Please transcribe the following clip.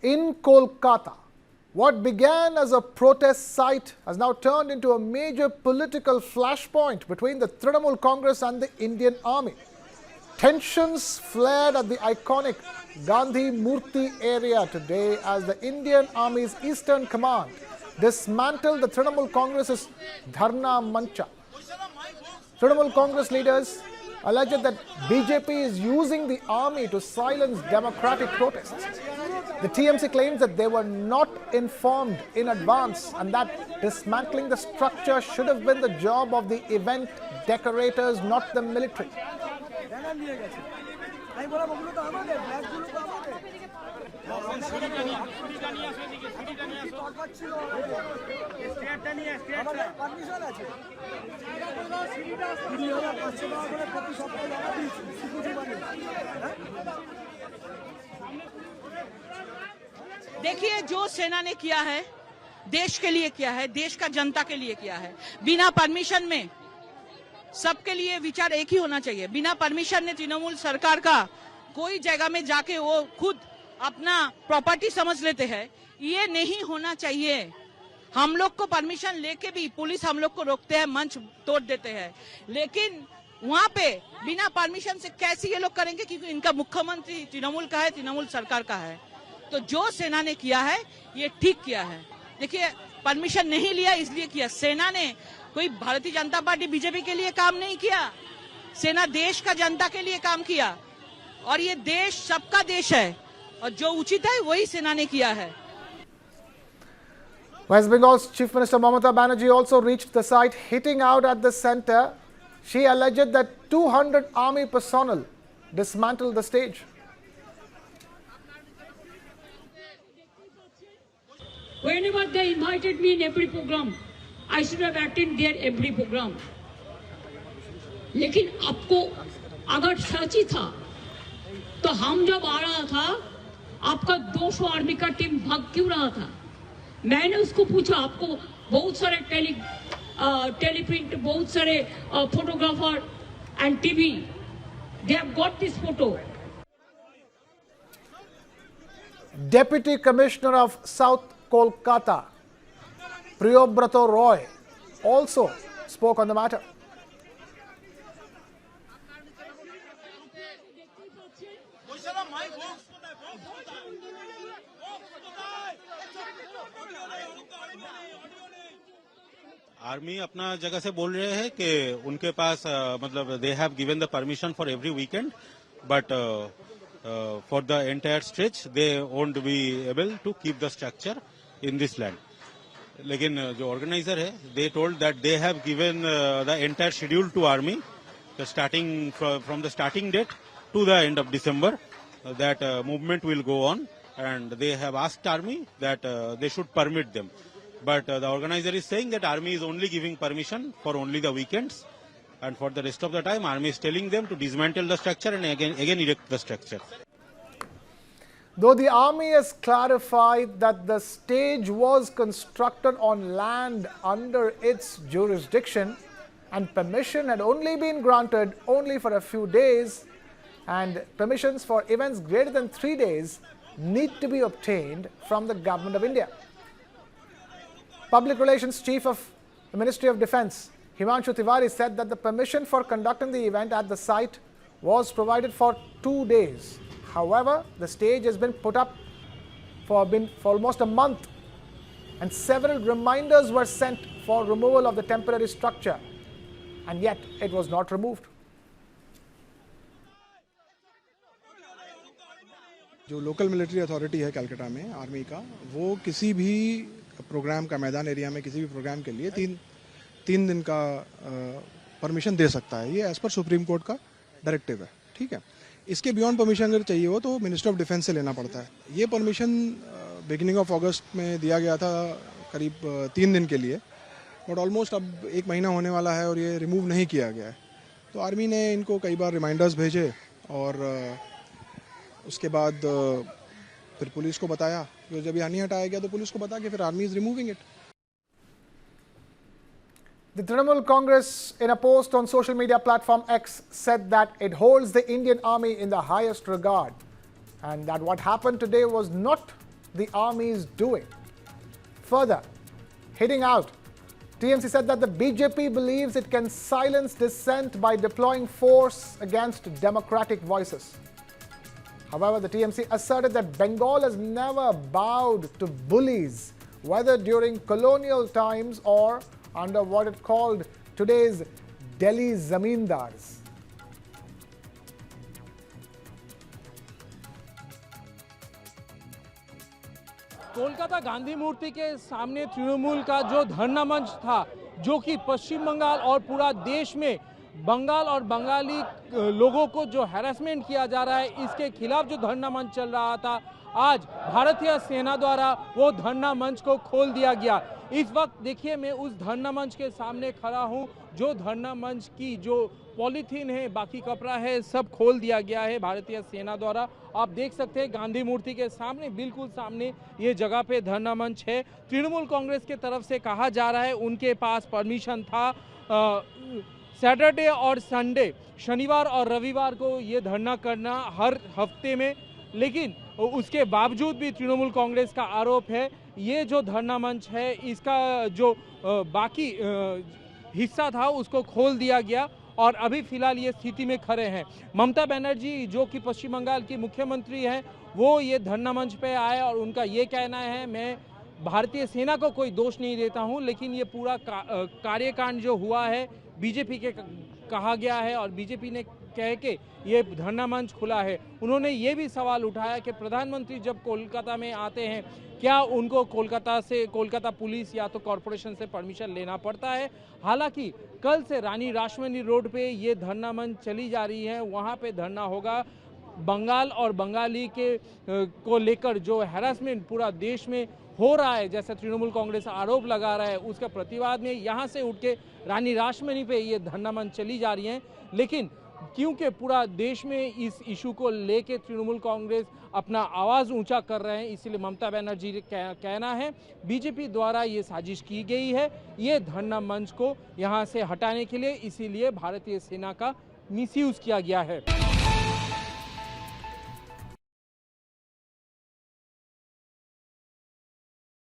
In Kolkata, what began as a protest site has now turned into a major political flashpoint between the Trinamool Congress and the Indian Army. Tensions flared at the iconic Gandhi Murti area today as the Indian Army's Eastern Command dismantled the Trinamool Congress's Dharna Mancha. Trinamool Congress leaders alleged that BJP is using the army to silence democratic protests. The TMC claims that they were not informed in advance and that dismantling the structure should have been the job of the event decorators, not the military. देखिए, जो सेना ने किया है देश के लिए किया है, देश का जनता के लिए किया है। बिना परमिशन में सबके लिए विचार एक ही होना चाहिए। बिना परमिशन ने तृणमूल सरकार का कोई जगह में जाके वो खुद अपना प्रॉपर्टी समझ लेते हैं, ये नहीं होना चाहिए। हम लोग को परमिशन लेके भी पुलिस हम लोग को रोकते हैं, मंच तोड़ देते हैं, लेकिन वहाँ पे बिना परमिशन से कैसे ये लोग करेंगे? क्योंकि इनका मुख्यमंत्री तृणमूल का है, तृणमूल सरकार का है। तो जो सेना ने किया है ये ठीक किया है। देखिए, परमिशन नहीं लिया इसलिए किया। सेना ने कोई भारतीय जनता पार्टी बीजेपी के लिए काम नहीं किया, सेना देश का जनता के लिए काम किया और ये देश सबका देश है और जो उचित है वही सेना ने किया है। West Bengal's Chief Minister Mamata Banerjee also reached the site, hitting out at the center. She alleged that 200 army personnel dismantled the stage. Whenever they invited me in every program, I should have attended their every program. लेकिन आपको अगर सच ही था तो हम जब आ रहा था आपका 200 आर्मी का टीम भाग क्यों रहा था? मैंने उसको पूछा, आपको बहुत सारे टेलीप्रिंट, बहुत सारे photographer and TV, they have got this photo. Deputy Commissioner of South Kolkata, Priyobrato Roy, also spoke on the matter. Army अपना जगह से बोल रहे हैं कि उनके पास मतलब they have given the permission for every weekend, but for the entire stretch they won't be able to keep the structure in this land. लेकिन जो ऑर्गेनाइजर है, they told that they have given the entire schedule to army, starting from the starting date to the end of December, that movement will go on, and they have asked army that they should permit them. But the organizer is saying that army is only giving permission for only the weekends, and for the rest of the time army is telling them to dismantle the structure and again erect the structure. Though the army has clarified that the stage was constructed on land under its jurisdiction and permission had only been granted only for a few days, and permissions for events greater than 3 days need to be obtained from the Government of India. Public Relations Chief of the Ministry of Defence, Himanshu Tiwari, said that the permission for conducting the event at the site was provided for 2 days. However, the stage has been put up for almost a month, and several reminders were sent for removal of the temporary structure, and yet it was not removed. जो local military authority है कलकत्ता में army का, वो किसी भी programme का मैदान area में किसी भी प्रोग्राम के लिए तीन दिन का परमिशन दे सकता है। ये एज पर सुप्रीम कोर्ट का डायरेक्टिव है, ठीक है। इसके बियॉन्ड परमिशन अगर चाहिए हो तो मिनिस्टर ऑफ डिफेंस से लेना पड़ता है। ये परमिशन बिगिनिंग ऑफ अगस्त में दिया गया था करीब 3 दिन के लिए, बट ऑलमोस्ट अब 1 महीना होने वाला है और ये रिमूव नहीं किया गया है। तो आर्मी ने इनको कई बार रिमाइंडर्स भेजे और उसके बाद फिर पुलिस को बताया, तो जब ये नहीं हटाया गया तो पुलिस को बता के फिर army is removing it. The Trinamool Congress, in a post on social media platform X, said that it holds the Indian Army in the highest regard and that what happened today was not the army is doing. Further, hitting out, TMC said that the BJP believes it can silence dissent by deploying force against democratic voices. However, the TMC asserted that Bengal has never bowed to bullies, whether during colonial times or under what it called today's Delhi zamindars. Kolkata Gandhi मूर्ति के सामने तृणमूल का जो धरना मंच था, जो कि पश्चिम बंगाल और पूरा देश में बंगाल और बंगाली लोगों को जो हैरेसमेंट किया जा रहा है, इसके खिलाफ जो धरना मंच चल रहा था, आज भारतीय सेना द्वारा वो धरना मंच को खोल दिया गया। इस वक्त देखिए मैं उस धरना मंच के सामने खड़ा हूं, जो धरना मंच की जो पॉलीथीन है, बाकी कपड़ा है, सब खोल दिया गया है भारतीय सेना द्वारा। आप देख सकते हैं गांधी मूर्ति के सामने, बिल्कुल सामने ये जगह पे धरना मंच है। तृणमूल कांग्रेस के तरफ से कहा जा रहा है उनके पास परमिशन था सैटरडे और संडे, शनिवार और रविवार को ये धरना करना हर हफ्ते में, लेकिन उसके बावजूद भी तृणमूल कांग्रेस का आरोप है ये जो धरना मंच है इसका जो बाकी हिस्सा था उसको खोल दिया गया और अभी फिलहाल ये स्थिति में खड़े हैं। ममता बनर्जी जो कि पश्चिम बंगाल की मुख्यमंत्री हैं, वो ये धरना मंच पे आए और उनका ये कहना है मैं भारतीय सेना को कोई दोष नहीं देता हूं, लेकिन ये पूरा कार्यकांड जो हुआ है बीजेपी के कहा गया है और बीजेपी ने कह के ये धरना मंच खुला है। उन्होंने ये भी सवाल उठाया कि प्रधानमंत्री जब कोलकाता में आते हैं, क्या उनको कोलकाता पुलिस या तो कॉरपोरेशन से परमिशन लेना पड़ता है। हालांकि कल से रानी रासमणी रोड पे ये धरना मंच चली जा रही है, वहाँ पे धरना होगा। बंगाल और बंगाली के को लेकर जो हैरेसमेंट पूरा देश में हो रहा है, जैसे तृणमूल कांग्रेस आरोप लगा रहा है, उसका प्रतिवाद में यहाँ से उठ के रानी रासमणी पे ये धरना मंच चली जा रही है। लेकिन क्योंकि पूरा देश में इस इशू को लेके तृणमूल कांग्रेस अपना आवाज़ ऊंचा कर रहे हैं, इसलिए ममता बनर्जी का कहना है बीजेपी द्वारा ये साजिश की गई है ये धरना मंच को यहाँ से हटाने के लिए, इसीलिए भारतीय सेना का मिसयूज किया गया है।